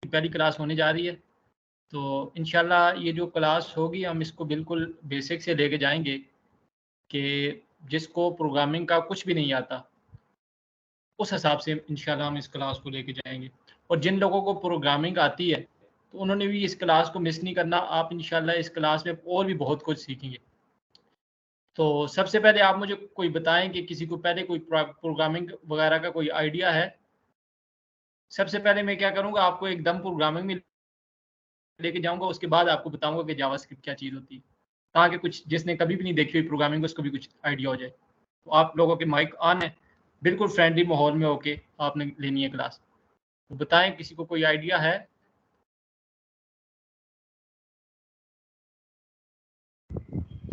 पहली क्लास होने जा रही है। तो इंशाल्लाह ये जो क्लास होगी हम इसको बिल्कुल बेसिक से लेके जाएँगे कि जिसको प्रोग्रामिंग का कुछ भी नहीं आता, उस हिसाब से इंशाल्लाह हम इस क्लास को लेके जाएँगे। और जिन लोगों को प्रोग्रामिंग आती है, तो उन्होंने भी इस क्लास को मिस नहीं करना। आप इंशाल्लाह इस क्लास में और भी बहुत कुछ सीखेंगे। तो सबसे पहले आप मुझे कोई बताएँ कि किसी को पहले कोई प्रोग्रामिंग वगैरह का कोई आइडिया है? सबसे पहले मैं क्या करूँगा, आपको एकदम प्रोग्रामिंग में लेके जाऊँगा, उसके बाद आपको बताऊँगा कि जावास्क्रिप्ट क्या चीज़ होती है। ताकि कुछ जिसने कभी भी नहीं देखी हुई प्रोग्रामिंग, उसको भी कुछ आइडिया हो जाए। तो आप लोगों के माइक ऑन है, बिल्कुल फ्रेंडली माहौल में होके आपने लेनी है क्लास। तो बताएँ किसी को कोई आइडिया है?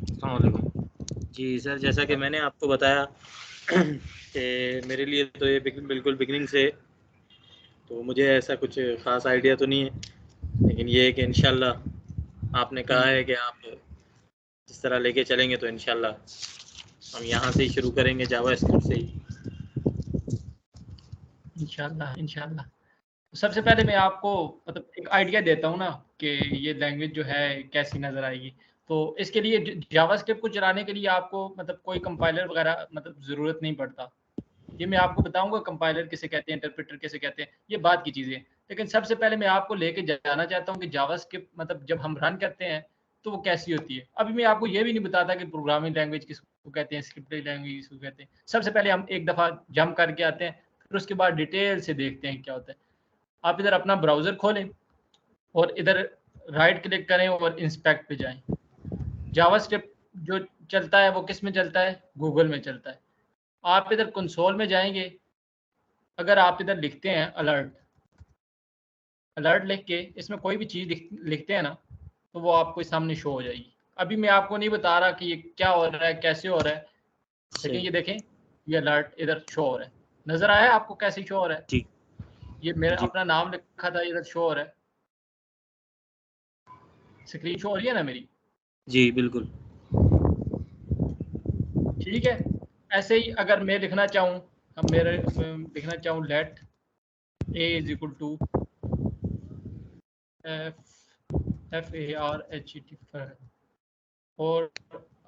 अस्सलाम वालेकुम। जी सर, जैसा कि मैंने आपको बताया कि मेरे लिए तो ये बिल्कुल बिगिनिंग से, तो मुझे ऐसा कुछ ख़ास आइडिया तो नहीं है, लेकिन ये है कि इंशाल्लाह आपने कहा है कि आप जिस तरह लेके चलेंगे तो इंशाल्लाह हम यहाँ से ही शुरू करेंगे, जावास्क्रिप्ट से ही। इंशाल्लाह, इंशाल्लाह। तो सबसे पहले मैं आपको मतलब एक आइडिया देता हूँ ना कि ये लैंग्वेज जो है कैसी नज़र आएगी। तो इसके लिए जावास्क्रिप्ट को चलाने के लिए आपको मतलब कोई कंपाइलर वगैरह मतलब ज़रूरत नहीं पड़ता। ये मैं आपको बताऊँगा कंपाइलर किसे कहते हैं, इंटरप्रेटर किसे कहते हैं, ये बाद की चीज़ें हैं। लेकिन सबसे पहले मैं आपको लेके जाना चाहता हूँ कि जावास्क्रिप्ट मतलब जब हम रन करते हैं, तो वो कैसी होती है। अभी मैं आपको ये भी नहीं बताता कि प्रोग्रामिंग लैंग्वेज किसको कहते हैं, स्क्रिप्टिंग लैंग्वेज किसको कहते हैं। सबसे पहले हम एक दफ़ा जंप करके आते हैं, फिर उसके बाद डिटेल से देखते हैं क्या होता है। आप इधर अपना ब्राउज़र खोलें और इधर राइट क्लिक करें और इंस्पेक्ट पे जाएँ। जावास्क्रिप्ट जो चलता है वो किस में चलता है? गूगल में चलता है। आप इधर कंसोल में जाएँगे, अगर आप इधर लिखते हैं अलर्ट, अलर्ट लिख के इसमें कोई भी चीज़ लिखते हैं ना, तो वो आपको सामने शो हो जाएगी। अभी मैं आपको नहीं बता रहा कि ये क्या हो रहा है, कैसे हो रहा है, लेकिन ये देखें, ये अलर्ट इधर शो हो रहा है। नज़र आया आपको कैसे शो हो रहा है? जी ये मेरा जी अपना नाम लिखा था, इधर शो हो रहा है। स्क्रीन शो हो रही है ना मेरी? जी बिल्कुल। ठीक है। ऐसे ही अगर मैं लिखना चाहूँ, अब मेरे लिखना चाहूँ let A is equal to F A R H E T, और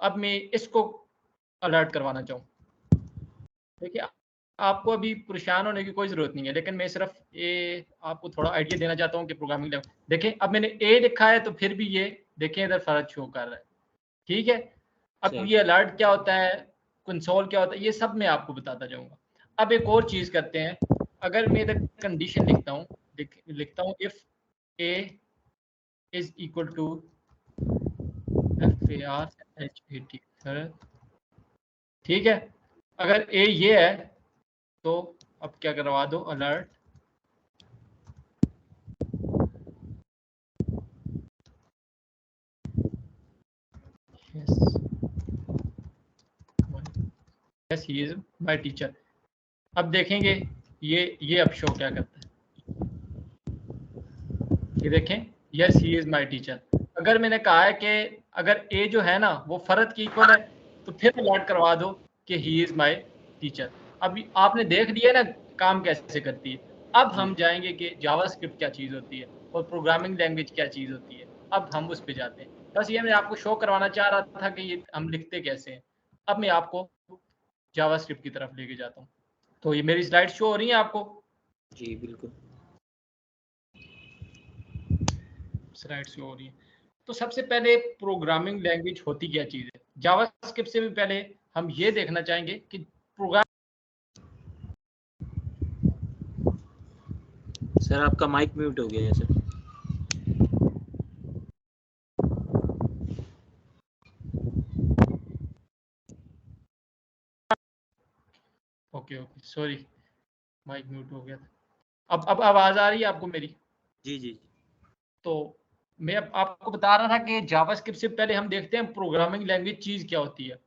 अब मैं इसको अलर्ट करवाना चाहूँ। देखिए, आपको अभी परेशान होने की कोई ज़रूरत नहीं है, लेकिन मैं सिर्फ़ ये आपको थोड़ा आइडिया देना चाहता हूँ कि प्रोग्रामिंग लैंग देखें, अब मैंने ए लिखा है तो फिर भी ये देखें इधर फ़र्क शो कर रहा है। ठीक है? अब सही। ये अलर्ट क्या होता है, कंसोल क्या होता है, ये सब मैं आपको बताता जाऊँगा। अब एक और चीज़ करते हैं, अगर मैं इधर कंडीशन लिखता हूँ, लिखता हूँ if A is equal to F A R H A T, ठीक है? अगर ए ये है, तो अब क्या करवा दो alert yes yes he is my teacher. अब देखेंगे ये अब शो क्या करता है। ये देखें, yes he is my teacher. अगर मैंने कहा है कि अगर ए जो है ना वो फरद की इक्वल है, तो फिर अलर्ट करवा दो कि ही इज माय टीचर। अभी आपने देख लिया ना काम कैसे करती है। अब जी हम जाएंगे कि जावास्क्रिप्ट क्या चीज़ होती है और प्रोग्रामिंग लैंग्वेज क्या चीज़ होती है। अब हम उस पे जाते हैं। बस ये मैं आपको शो करवाना चाह रहा था कि ये हम लिखते कैसे हैं। अब मैं आपको जावास्क्रिप्ट की तरफ लेके जाता हूँ। तो ये मेरी स्लाइड शो हो रही है आपको? जी बिल्कुल। स्लाइड शो हो रही है। तो सबसे पहले प्रोग्रामिंग लैंग्वेज होती क्या चीज़ है? जावास्क्रिप्ट से भी पहले हम ये देखना चाहेंगे कि प्रोग्राम सर आपका माइक म्यूट हो गया है sir. Okay okay sorry, mic mute हो गया था। अब आवाज़ आ रही है आपको मेरी? जी जी। तो मैं अब आपको बता रहा था कि जावास्क्रिप्ट से पहले हम देखते हैं प्रोग्रामिंग लैंग्वेज चीज़ क्या होती है।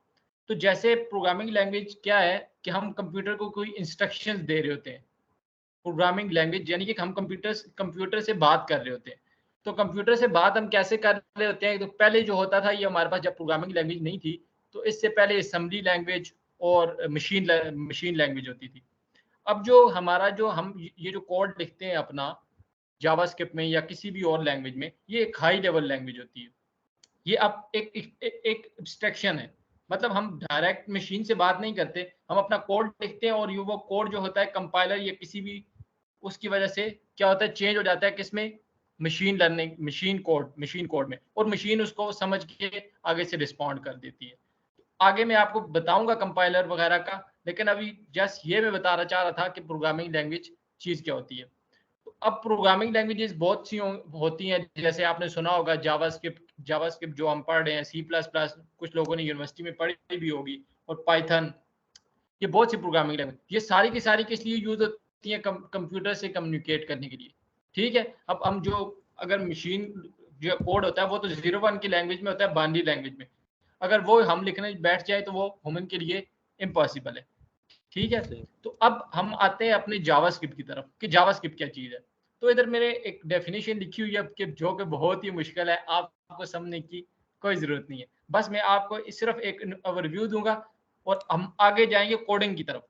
तो जैसे प्रोग्रामिंग लैंग्वेज क्या है कि हम कंप्यूटर को कोई इंस्ट्रक्शंस दे रहे होते हैं। प्रोग्रामिंग लैंग्वेज यानी कि हम कंप्यूटर से बात कर रहे होते हैं। तो कंप्यूटर से बात हम कैसे कर रहे होते हैं, तो पहले जो होता था ये हमारे पास जब प्रोग्रामिंग लैंग्वेज नहीं थी, तो इससे पहले असेंबली लैंग्वेज और मशीन लैंग्वेज होती थी। अब जो हमारा जो हम ये जो कोड लिखते हैं अपना जावास्क्रिप्ट में या किसी भी और लैंग्वेज में, ये एक हाई लेवल लैंग्वेज होती है। ये अब एक एब्स्ट्रैक्शन है, मतलब हम डायरेक्ट मशीन से बात नहीं करते, हम अपना कोड लिखते हैं और ये वो कोड जो होता है कंपाइलर या किसी भी उसकी वजह से क्या होता है, चेंज हो जाता है किसमें, मशीन लर्निंग, मशीन कोड में, और मशीन उसको समझ के आगे से रिस्पॉन्ड कर देती है। आगे मैं आपको बताऊंगा कंपाइलर वगैरह का, लेकिन अभी जस्ट ये मैं बताना चाह रहा था कि प्रोग्रामिंग लैंग्वेज चीज़ क्या होती है। तो अब प्रोग्रामिंग लैंग्वेजेस बहुत सी होती हैं, जैसे आपने सुना होगा जावास्क्रिप्ट जो हम पढ़ रहे हैं, C++ कुछ लोगों ने यूनिवर्सिटी में पढ़ी भी होगी, और पाइथन, ये बहुत सी प्रोग्रामिंग लैंग्वेज, ये सारी की सारी किस लिए यूज होती हैं, कंप्यूटर से कम्युनिकेट करने के लिए। ठीक है, अब हम जो अगर मशीन जो कोड होता है वो तो 01 की लैंग्वेज में होता है, बाइनरी लैंग्वेज में, अगर वो हम लिखने बैठ जाए तो वो ह्यूमन के लिए इम्पॉसिबल है। ठीक है, तो अब हम आते हैं अपने जावास्क्रिप्ट की तरफ कि जावास्क्रिप्ट क्या चीज़ है। तो इधर मेरे एक डेफिनेशन लिखी हुई है कि जो कि बहुत ही मुश्किल है, आपको समझने की कोई ज़रूरत नहीं है, बस मैं आपको सिर्फ एक ओवरव्यू दूंगा और हम आगे जाएंगे कोडिंग की तरफ,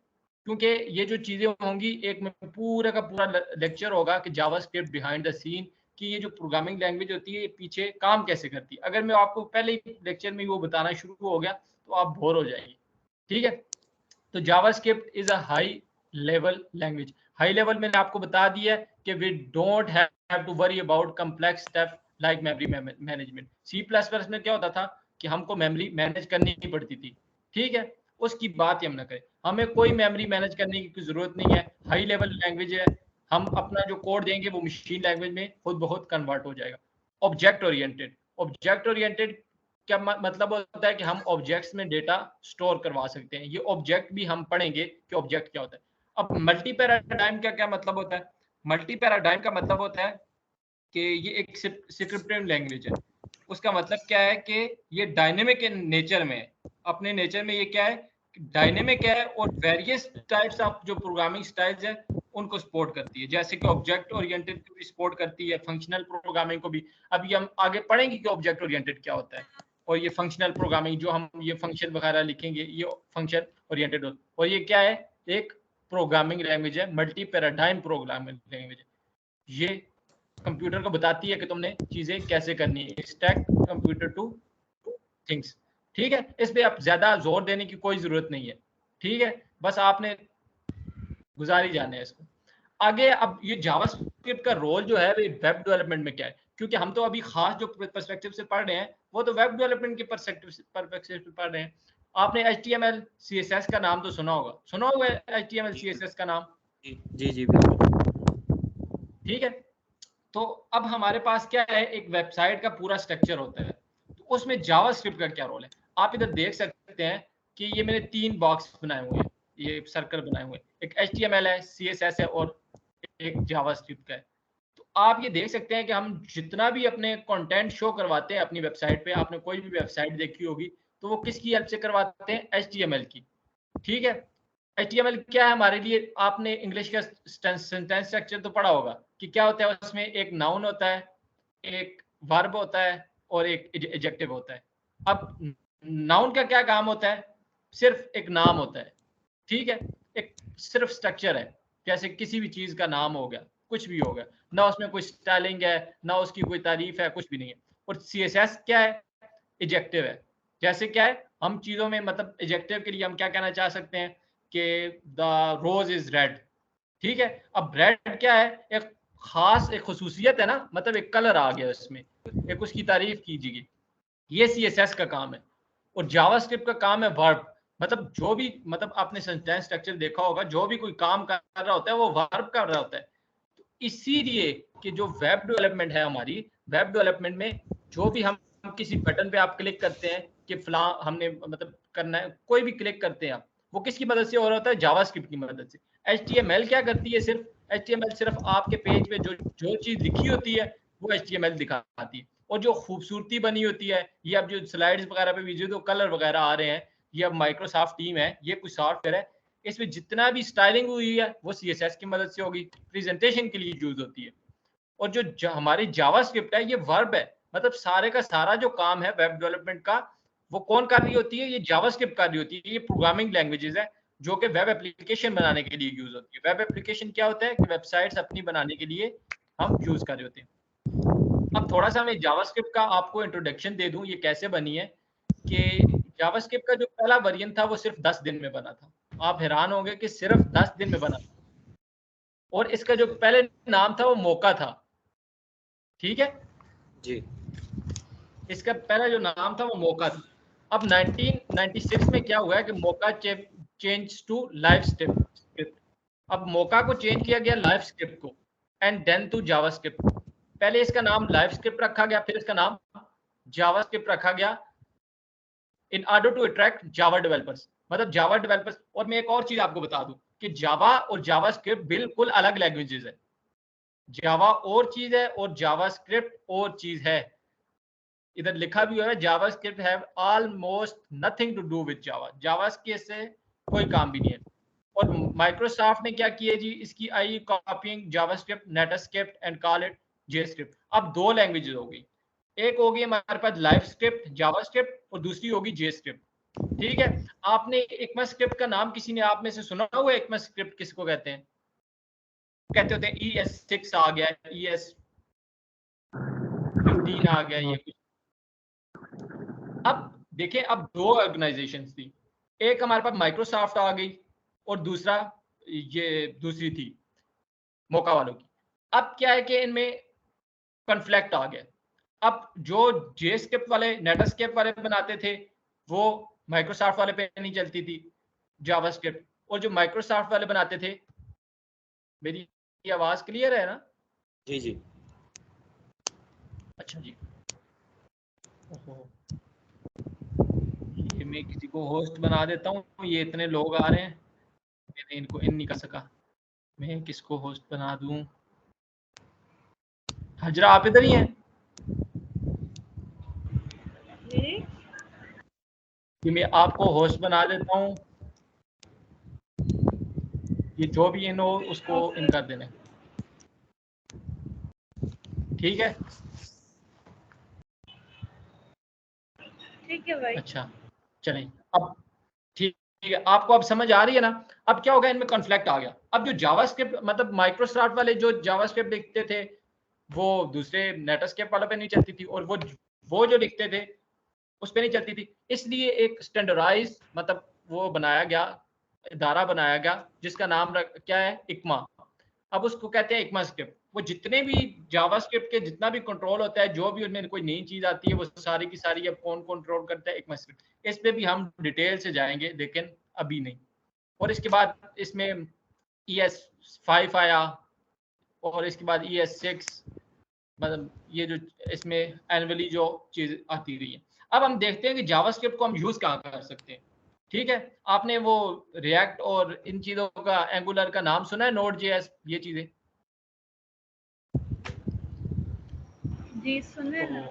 क्योंकि ये जो चीज़ें होंगी एक में पूरा का पूरा लेक्चर होगा कि जावास्क्रिप्ट बिहाइंड द सीन, कि ये जो प्रोग्रामिंग लैंग्वेज होती है ये पीछे काम कैसे करती है। अगर मैं आपको पहले ही लेक्चर में वो बताना शुरू हो गया तो आप बोर हो जाएंगे। ठीक है, तो JavaScript is a high level language. High level मैंने आपको बता दिया कि we don't have to worry about complex step like memory management. C++ में क्या होता था कि हमको मेमोरी मैनेज करनी पड़ती थी। ठीक है, उसकी बात ही हम ना करें, हमें कोई मेमोरी मैनेज करने की कोई जरूरत नहीं है, हाई लेवल लैंग्वेज है। हम अपना जो कोड देंगे वो मशीन लैंग्वेज में खुद बहुत कन्वर्ट हो जाएगा। ऑब्जेक्ट ओरिएंटेड क्या मतलब होता है कि हम ऑब्जेक्ट्स में डेटा स्टोर करवा सकते हैं। ये ऑब्जेक्ट भी हम पढ़ेंगे कि ऑब्जेक्ट क्या होता है। अब मल्टी पैराडाइम का क्या मतलब होता है? मल्टी पैराडाइम का मतलब होता है कि ये एक स्क्रिप्टेड लैंग्वेज है। उसका मतलब क्या है कि ये डायनेमिक इन नेचर में है, अपने नेचर में ये क्या है, डायनेमिक है, और वेरियस टाइप्स ऑफ जो प्रोग्रामिंग स्टाइल्स है उनको सपोर्ट करती है, जैसे कि ऑब्जेक्ट ओरिएंटेड को भी सपोर्ट करती है, फंक्शनल प्रोग्रामिंग को भी। अभी हम आगे पढ़ेंगे कि ऑब्जेक्ट ओरिएंटेड क्या होता है, और ये फंक्शनल प्रोग्रामिंग जो हम ये फंक्शन वगैरह लिखेंगे ये फंक्शन ओरिएंटेड होता है। और ये क्या है, एक प्रोग्रामिंग लैंग्वेज है, मल्टी पैराडाइम प्रोग्रामिंग लैंग्वेज है। ये कंप्यूटर को बताती है कि तुमने चीजें कैसे करनी है, स्टैक कंप्यूटर टू थिंग्स। ठीक है, इस पे आप ज्यादा जोर देने की कोई जरूरत नहीं है। ठीक है, बस आपने गुजारी जाने है इसको आगे। अब ये जावास्क्रिप्ट का रोल जो है वेब डेवलपमेंट में क्या है, क्योंकि हम तो अभी खास जो पर्सपेक्टिव से पढ़ रहे हैं वो तो वेब डेवलपमेंट के पर्सपेक्टिव से पढ़ रहे हैं। आपने HTML CSS का नाम तो सुना होगा HTML CSS का नाम। जी जी बिल्कुल। ठीक है, तो अब हमारे पास क्या है, एक वेबसाइट का पूरा स्ट्रक्चर होता है, तो उसमें जावास्क्रिप्ट का क्या रोल है। आप इधर देख सकते हैं कि ये मैंने 3 बॉक्स बनाए हुए हैं, ये सर्कल बनाए हुए हैं, एक HTML है, CSS है और एक जावास्क्रिप्ट का है। तो आप ये देख सकते हैं कि हम जितना भी अपने कंटेंट शो करवाते हैं अपनी वेबसाइट पे, आपने कोई भी वेबसाइट देखी होगी तो वो किसकी हेल्प से करवाते हैं, HTML की। ठीक है, HTML क्या है हमारे लिए, आपने इंग्लिश का सेंटेंस स्ट्रक्चर तो पढ़ा होगा कि क्या होता है, उसमें एक नाउन होता है, एक वर्ब होता है और एक एडजेक्टिव होता है। अब नाउन का क्या काम होता है, सिर्फ एक नाम होता है। ठीक है, एक सिर्फ स्ट्रक्चर है, जैसे किसी भी चीज का नाम हो गया, कुछ भी हो गया, ना उसमें कोई स्टाइलिंग है ना उसकी कोई तारीफ है, कुछ भी नहीं है। और CSS क्या है, एडजेक्टिव है। जैसे क्या है, हम चीजों में मतलब एडजेक्टिव के लिए हम क्या कहना चाह सकते हैं कि द रोज इज रेड। ठीक है, अब रेड क्या है, एक खास एक खसूसियत है ना, मतलब एक कलर आ गया उसमें, एक उसकी तारीफ कीजिए। ये CSS का काम है। और जावास्क्रिप्ट का काम है वर्ब, मतलब जो भी, मतलब आपने सेंटेंस स्ट्रक्चर देखा होगा, जो भी कोई काम कर रहा होता है वो वर्ब कर रहा होता है। तो इसीलिए कि जो वेब डेवलपमेंट है हमारी, वेब डेवलपमेंट में जो भी हम किसी बटन पे आप क्लिक करते हैं कि फला हमने मतलब करना है, कोई भी क्लिक करते हैं आप, वो किसकी मदद से हो रहा होता है, जावास्क्रिप्ट की मदद से। HTML क्या करती है, सिर्फ HTML सिर्फ आपके पेज पे जो जो चीज लिखी होती है वो HTML दिखाती है। और जो खूबसूरती बनी होती है, ये अब जो स्लाइड्स वगैरह पे भी जो कलर वगैरह आ रहे हैं, ये अब माइक्रोसॉफ्ट टीम है, ये कुछ सॉफ्टवेयर है, इसमें जितना भी स्टाइलिंग हुई है वो CSS की मदद से होगी, प्रेजेंटेशन के लिए यूज होती है। और जो हमारी जावास्क्रिप्ट है ये वर्ब है, मतलब सारे का सारा जो काम है वेब डेवलपमेंट का वो कौन कर रही होती है, ये जावास्क्रिप्ट कर रही होती है। ये प्रोग्रामिंग लैंग्वेजेस है जो कि वेब एप्लीकेशन बनाने के लिए यूज होती है। वेब एप्लीकेशन क्या होता है कि वेबसाइट्स अपनी बनाने के लिए हम यूज कर रहे होते हैं। अब थोड़ा सा मैं जावास्क्रिप्ट का आपको इंट्रोडक्शन दे दूं, ये कैसे बनी है। कि जावास्क्रिप्ट का जो पहला वर्जन था वो सिर्फ 10 दिन में बना था। आप हैरान होंगे कि सिर्फ 10 दिन में बना था। और इसका जो पहले नाम था वो मोका था। ठीक है जी इसका पहला जो नाम था वो मोका था। अब 1996 में क्या हुआ है कि मोका चेंज टू लाइव स्क्रिप्ट। अब मोका को चेंज किया गया लाइव स्क्रिप्ट को, एंड देन टू जावास्क्रिप्ट। पहले इसका नाम लाइव स्क्रिप्ट रखा गया, फिर इसका नाम जावास्क्रिप्ट रखा गया in order to attract Java developers, मतलब जावा डेवलपर्स। और मैं एक और चीज आपको बता दूं कि जावा और जावास्क्रिप्ट बिल्कुल अलग लैंग्वेजेस है। जावा और चीज है और जावास्क्रिप्ट और चीज है। इधर लिखा भी हुआ है JavaScript have almost nothing to do with Java. JavaScript से कोई काम भी नहीं है। और माइक्रोसॉफ्ट ने क्या किया जी, इसकी आई copying JavaScript Netscape and call it JScript. अब दो लैंग्वेजेस हो गई, एक होगी हमारे पास लाइव स्क्रिप्ट जावास्क्रिप्ट और दूसरी होगी जेस्क्रिप्ट। ठीक है, आपने इक्मास्क्रिप्ट का नाम किसी ने आप में से सुना हुआ है? इक्मास्क्रिप्ट किसको कहते हैं? कहते होते हैं ES6 आ गया, ES15 आ गया, ये कुछ। अब देखिए, अब दो ऑर्गेनाइजेशंस थी, एक हमारे पास माइक्रोसॉफ्ट आ गई और दूसरा ये दूसरी थी मोका वालों की। अब क्या है कि इनमें कॉन्फ्लिक्ट आ गया। अब जो जेस्क्रिप्ट वाले नेटस्केप वाले बनाते थे वो माइक्रोसॉफ्ट वाले पे नहीं चलती थी जावास्क्रिप्ट, और जो माइक्रोसॉफ्ट वाले बनाते थे, मेरी आवाज क्लियर है ना? जी जी अच्छा जी। ओहो, ये मैं किसी को होस्ट बना देता हूँ, ये इतने लोग आ रहे हैं, मैंने इनको इन नहीं कर सका। मैं किसको होस्ट बना दूं? हजरा आप इधर ही हैं? कि मैं आपको होस्ट बना देता हूँ, ये जो भी इन हो उसको इन कर देना। ठीक है ठीक है भाई। अच्छा चलें, अब ठीक है, आपको अब समझ आ रही है ना? अब क्या होगा, इनमें कॉन्फ्लिक्ट आ गया। अब जो जावास्क्रिप्ट, मतलब माइक्रोसॉफ्ट वाले जो जावास्क्रिप्ट लिखते थे वो दूसरे नेटस्केप वालों पे नहीं चलती थी, और वो जो लिखते थे उस पर नहीं चलती थी। इसलिए एक स्टैंडर्डाइज, मतलब वो बनाया गया, इदारा बनाया गया जिसका नाम क्या है, इक्मा। अब उसको कहते हैं इक्मा स्क्रिप्ट। वो जितने भी जावास्क्रिप्ट के जितना भी कंट्रोल होता है, जो भी उनमें कोई नई चीज आती है, वो सारी की सारी अब कौन कंट्रोल करता है, इक्मा स्क्रिप्ट। इस पे भी हम डिटेल से जाएंगे, लेकिन अभी नहीं। और इसके बाद इसमें ES5 आया, और इसके बाद ES6, मतलब ये जो इसमें एनुअली जो चीज आती रही है। अब हम देखते हैं कि जावास्क्रिप्ट को हम यूज कहाँ कर सकते हैं। ठीक है, आपने वो रिएक्ट और इन चीजों का, एंगुलर का नाम सुना है, नोड JS, ये चीजें? जी सुने ना।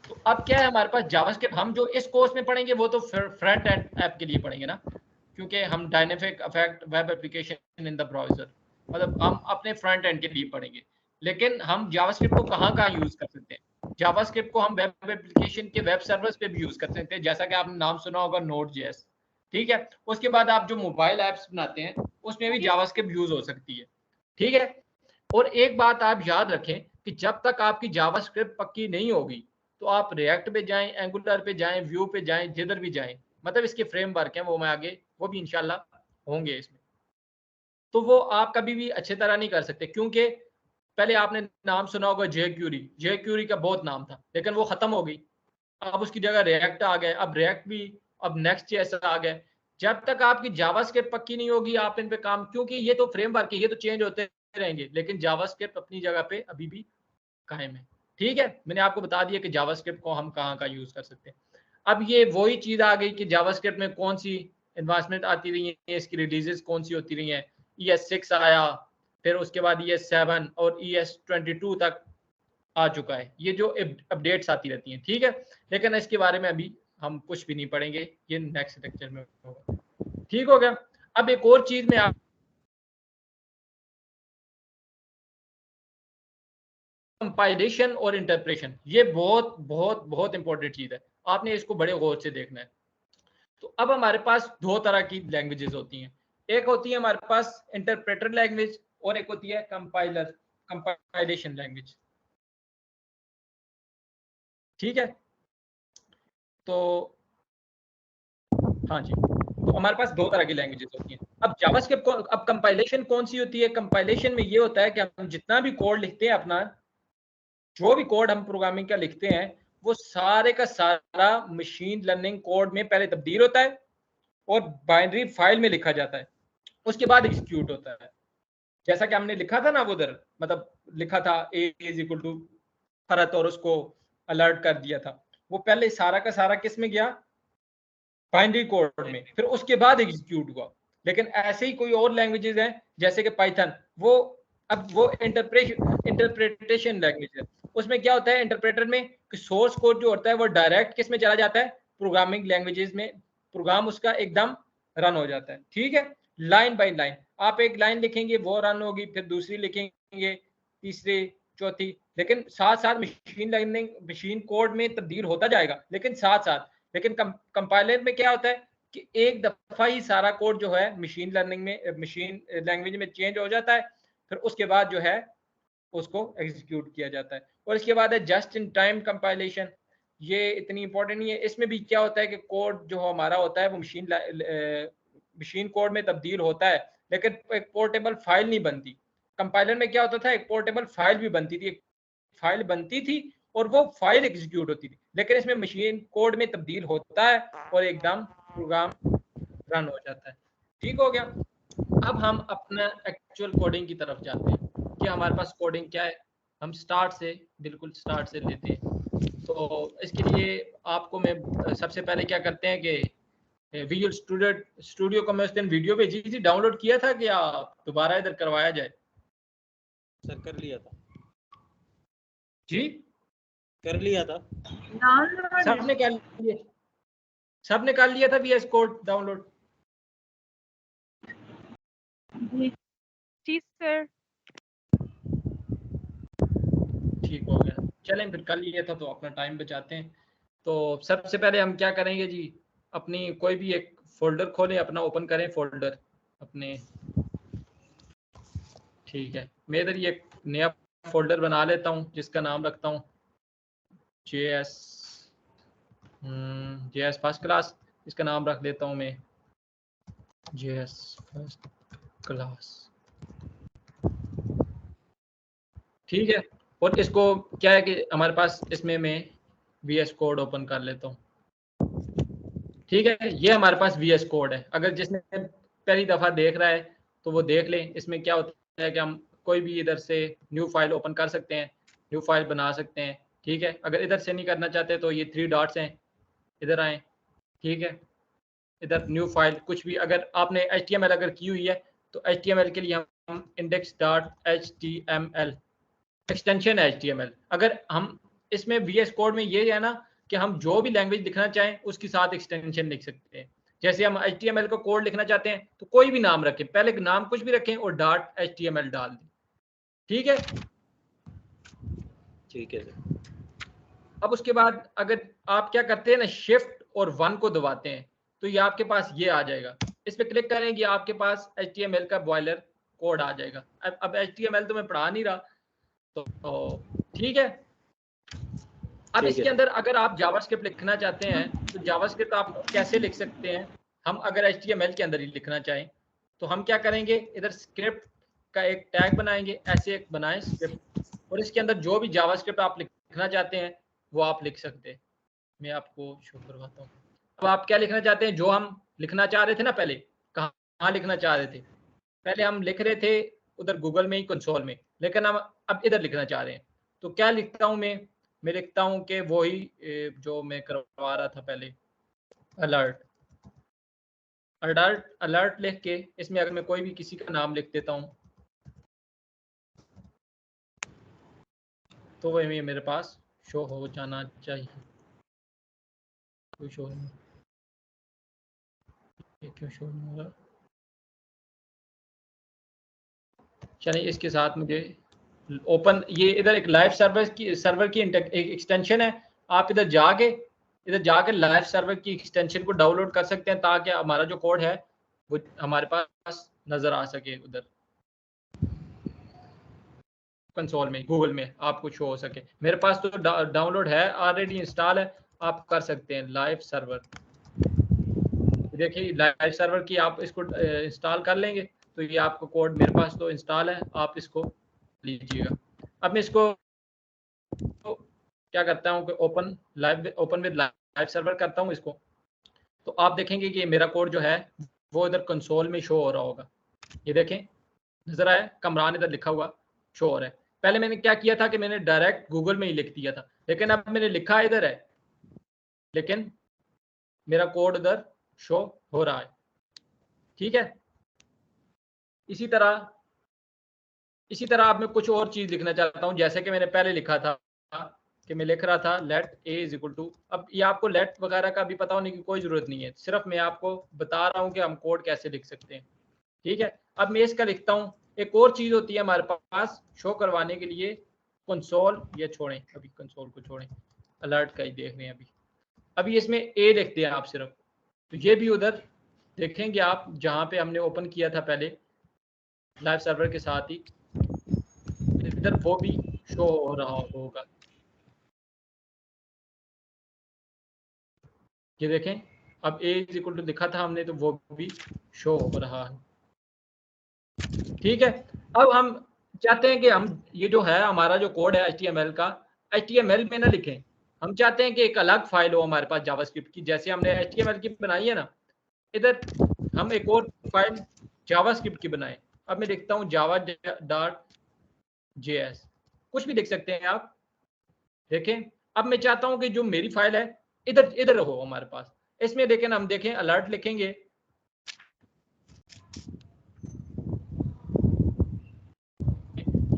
तो अब क्या है हमारे पास जावास्क्रिप्ट, हम जो इस कोर्स में पढ़ेंगे वो तो फ्रंट एंड ऐप के लिए पढ़ेंगे ना, क्योंकि हम dynamic effect web application in the browser, मतलब हम अपने फ्रंट एंड के लिए पढ़ेंगे। लेकिन हम जावास्क्रिप्ट को कहाँ कहाँ यूज कर सकते हैं? जावास्क्रिप्ट को हम वेब एप्लीकेशन के वेब सर्वर्स पे भी यूज कर सकते हैं, जैसा कि आपने नाम सुना होगा Node.js। ठीक है, उसके बाद आप जो मोबाइल ऐप्स बनाते हैं उसमें भी जावास्क्रिप्ट यूज हो सकती है। ठीक है, और एक बात आप याद रखें कि जब तक आपकी जावास्क्रिप्ट पक्की नहीं होगी तो आप रिएक्ट पे जाएं, एंगुलर पे जाएं, व्यू पे जाएं, जिधर भी जाएं, मतलब इसके फ्रेमवर्क हैं वो मैं आगे, वो भी इंशाल्लाह होंगे इसमें, तो वो आप कभी भी अच्छे तरह नहीं कर सकते। क्योंकि पहले आपने नाम सुना होगा जे क्यूरी का बहुत नाम था, लेकिन वो खत्म हो गई। अब उसकी जगह रिएक्ट आ गए, अब रिएक्ट भी, अब नेक्स्ट जेएस आ गए। जब तक आपकी जावास्क्रिप्ट पक्की नहीं होगी आप इन पे काम, क्योंकि ये तो फ्रेमवर्क है, ये तो चेंज होते रहेंगे, लेकिन जावास्क्रिप्ट अपनी जगह पे अभी भी कायम है। ठीक है, मैंने आपको बता दिया कि जावास्क्रिप्ट को हम कहाँ यूज कर सकते हैं। अब ये वही चीज आ गई कि जावास्क्रिप्ट में कौन सी एडवांसमेंट आती रही है, इसकी रिलीजेस कौन सी होती रही हैं। ES6 आया, फिर उसके बाद ES7 और ES22 तक आ चुका है, ये जो अपडेट्स आती रहती हैं। ठीक है, लेकिन इसके बारे में अभी हम कुछ भी नहीं पढ़ेंगे, ये नेक्स्ट लेक्चर में होगा। ठीक हो गया। अब एक और चीज में कंपाइलेशन और इंटरप्रेशन, ये बहुत बहुत बहुत इंपॉर्टेंट चीज है, आपने इसको बड़े गौर से देखना है। तो अब हमारे पास दो तरह की लैंग्वेजेस होती हैं, एक होती है हमारे पास इंटरप्रेटर लैंग्वेज और एक होती है कंपाइलेशन लैंग्वेज। ठीक है, तो हाँ जी, तो हमारे पास दो तरह की लैंग्वेजेस होती हैं। अब जावास्क्रिप्ट को, अब कंपाइलेशन कौन सी होती है? कंपाइलेशन में ये होता है कि हम जितना भी कोड लिखते हैं, अपना जो भी कोड हम प्रोग्रामिंग का लिखते हैं, वो सारे का सारा मशीन लर्निंग कोड में पहले तब्दील होता है और बाइनरी फाइल में लिखा जाता है, उसके बाद एग्जीक्यूट होता है। जैसा कि हमने लिखा था ना उधर, मतलब लिखा था a इज इक्वल टू फरत और उसको अलर्ट कर दिया था, वो पहले सारा का सारा किस में गया? बाइनरी कोड में, फिर उसके बाद एग्जीक्यूट हुआ। लेकिन ऐसे ही कोई और लैंग्वेजेस हैं जैसे कि पाइथन, वो अब वो इंटरप्रिटेशन लैंग्वेज है। उसमें क्या होता है इंटरप्रेटर में कि सोर्स कोड जो होता है वो डायरेक्ट किस में चला जाता है? प्रोग्रामिंग लैंग्वेजेस में, प्रोग्राम उसका एकदम रन हो जाता है। ठीक है, लाइन बाय लाइन, आप एक लाइन लिखेंगे वो रन होगी, फिर दूसरी लिखेंगे, तीसरी, चौथी, लेकिन साथ साथ मशीन लर्निंग मशीन कोड में तब्दील होता जाएगा, लेकिन साथ साथ। लेकिन कंपाइलर में क्या होता है कि एक दफा ही सारा कोड जो है मशीन लर्निंग में, मशीन लैंग्वेज में चेंज हो जाता है, फिर उसके बाद जो है उसको एग्जीक्यूट किया जाता है। और इसके बाद है जस्ट इन टाइम कंपाइलेशन। ये इतनी इंपॉर्टेंट नहीं है। इसमें भी क्या होता है कि कोड जो हमारा होता है वो मशीन कोड में तब्दील होता है, लेकिन एक पोर्टेबल फाइल नहीं बनती। कंपाइलर में क्या होता था, एक पोर्टेबल फाइल भी बनती थी, एक फाइल बनती थी और वो फाइल एग्जीक्यूट होती थी, लेकिन इसमें मशीन कोड में तब्दील होता है और एकदम प्रोग्राम रन हो जाता है। ठीक हो गया। अब हम अपना एक्चुअल कोडिंग की तरफ जाते हैं कि हमारे पास कोडिंग क्या है। हम स्टार्ट से, बिल्कुल स्टार्ट से लेते हैं। तो इसके लिए आपको मैं सबसे पहले क्या करते हैं कि विजुअल स्टूडियो को मैं उस दिन वीडियो भेजी थी, डाउनलोड किया था, कि दोबारा इधर करवाया जाए? सर कर लिया था जी, कर लिया था। सबने कर लिया, सबने कर लिया था VS कोड डाउनलोड? जी सर। ठीक हो गया, चलें फिर कर लिया था तो अपना टाइम बचाते हैं। तो सबसे पहले हम क्या करेंगे जी, अपनी कोई भी एक फोल्डर खोलें, अपना ओपन करें फोल्डर अपने। ठीक है, मैं इधर ये एक नया फोल्डर बना लेता हूँ जिसका नाम रखता हूँ JS फर्स्ट क्लास। इसका नाम रख देता हूँ मैं JS फर्स्ट क्लास। ठीक है, और इसको क्या है कि हमारे पास इसमें मैं VS कोड ओपन कर लेता हूँ। ठीक है, ये हमारे पास VS कोड है। अगर जिसने पहली दफ़ा देख रहा है तो वो देख लें। इसमें क्या होता है कि हम कोई भी इधर से न्यू फाइल ओपन कर सकते हैं, न्यू फाइल बना सकते हैं। ठीक है, अगर इधर से नहीं करना चाहते तो ये 3 डॉट्स हैं, इधर आएँ। ठीक है, इधर न्यू फाइल कुछ भी, अगर आपने HTML अगर की हुई है तो HTML के लिए हम index.html एक्सटेंशन है HTML। अगर हम इसमें VS कोड में ये है ना कि हम जो भी लैंग्वेज लिखना चाहें उसके साथ एक्सटेंशन लिख सकते हैं। जैसे हम HTML को कोड लिखना चाहते हैं तो कोई भी नाम रखें, पहले नाम कुछ भी रखें और .html डाल दें। ठीक है, ठीक है सर। अब उसके बाद अगर आप क्या करते हैं ना, शिफ्ट और 1 को दबाते हैं तो ये आपके पास ये आ जाएगा। इस पर क्लिक करेंगे, आपके पास HTML का बॉयलर कोड आ जाएगा। अब HTML तो मैं पढ़ा नहीं रहा, तो ठीक है। अब ठीक है इसके अंदर अगर आप जावास्क्रिप्ट लिखना चाहते हैं तो जावास्क्रिप्ट आप कैसे लिख सकते हैं? हम अगर HTML के अंदर ही लिखना चाहें तो हम क्या करेंगे, इधर स्क्रिप्ट का एक टैग बनाएंगे, ऐसे एक बनाएं स्क्रिप्ट, और इसके अंदर जो भी जावास्क्रिप्ट आप लिखना चाहते हैं वो आप लिख सकते हैं। मैं आपको शो करवाता हूँ। अब आप क्या लिखना चाहते हैं? जो हम लिखना चाह रहे थे ना, पहले कहाँ लिखना चाह रहे थे? पहले हम लिख रहे थे उधर गूगल में ही, कंसोल में, लेकिन हम अब इधर लिखना चाह रहे हैं। तो क्या लिखता हूँ मैं लिखता हूँ कि वही जो मैं करवा रहा था पहले, अलर्ट। अलर्ट लिख के इसमें अगर मैं कोई भी किसी का नाम लिख देता हूँ तो वही मेरे पास शो हो जाना चाहिए। कोई शो नहीं, ये क्यों शो नहीं हो रहा? चलिए, इसके साथ मुझे ओपन, ये इधर एक लाइव सर्वर की एक एक्सटेंशन है। आप इधर जाके लाइव सर्वर की एक्सटेंशन को डाउनलोड कर सकते हैं ताकि हमारा जो कोड है वो हमारे पास नजर आ सके उधर। कंसोल में, गूगल में आपको शो हो सके। मेरे पास तो डाउनलोड है, ऑलरेडी इंस्टॉल है, आप कर सकते हैं। लाइव सर्वर, देखिए लाइव सर्वर की आप इसको इंस्टॉल कर लेंगे तो ये आपको कोड मेरे पास तो इंस्टॉल है, आप इसको लीजिएगा। अब मैं इसको तो क्या करता हूँ कि ओपन विद लाइव सर्वर करता हूँ इसको, तो आप देखेंगे कि मेरा कोड जो है वो इधर कंसोल में शो हो रहा होगा। ये देखें, नजर आया, कमरान इधर लिखा हुआ शो हो रहा है। पहले मैंने क्या किया था कि मैंने डायरेक्ट गूगल में ही लिख दिया था, लेकिन अब मैंने लिखा इधर है, लेकिन मेरा कोड इधर शो हो रहा है। ठीक है, इसी तरह अब मैं कुछ और चीज लिखना चाहता हूं, जैसे कि मैंने पहले लिखा था कि मैं लिख रहा था let a is equal to, अब ये आपको लेट वगैरह का भी पता होने की कोई जरूरत नहीं है, सिर्फ मैं आपको बता रहा हूं कि हम कोड कैसे लिख सकते हैं। ठीक है, अब मैं इसका लिखता हूं। एक और चीज होती है हमारे पास शो करवाने के लिए, कंसोल, ये छोड़ें अभी, कंसोल को छोड़ें, अलर्ट का ही देख रहे हैं अभी इसमें a लिखते हैं आप सिर्फ, तो ये भी उधर देखेंगे आप जहां पे हमने ओपन किया था पहले लाइव सर्वर के साथ ही, इधर वो भी शो हो रहा होगा। ये देखें, अब a इज इक्वल टू लिखा था हमने, तो वो भी शो हो रहा है। ठीक है, अब हम चाहते हैं कि हम ये जो है हमारा जो कोड है HTML का, HTML में ना लिखें, हम चाहते हैं कि एक अलग फाइल हो हमारे पास जावास्क्रिप्ट की, जैसे हमने HTML की बनाई है ना, इधर हम एक और फाइल जावास्क्रिप्ट की बनाए। अब मैं लिखता हूँ java.js, कुछ भी लिख सकते हैं आप। देखें, अब मैं चाहता हूं कि जो मेरी फाइल है इधर इधर हो हमारे पास, इसमें देखें हम देखें अलर्ट लिखेंगे,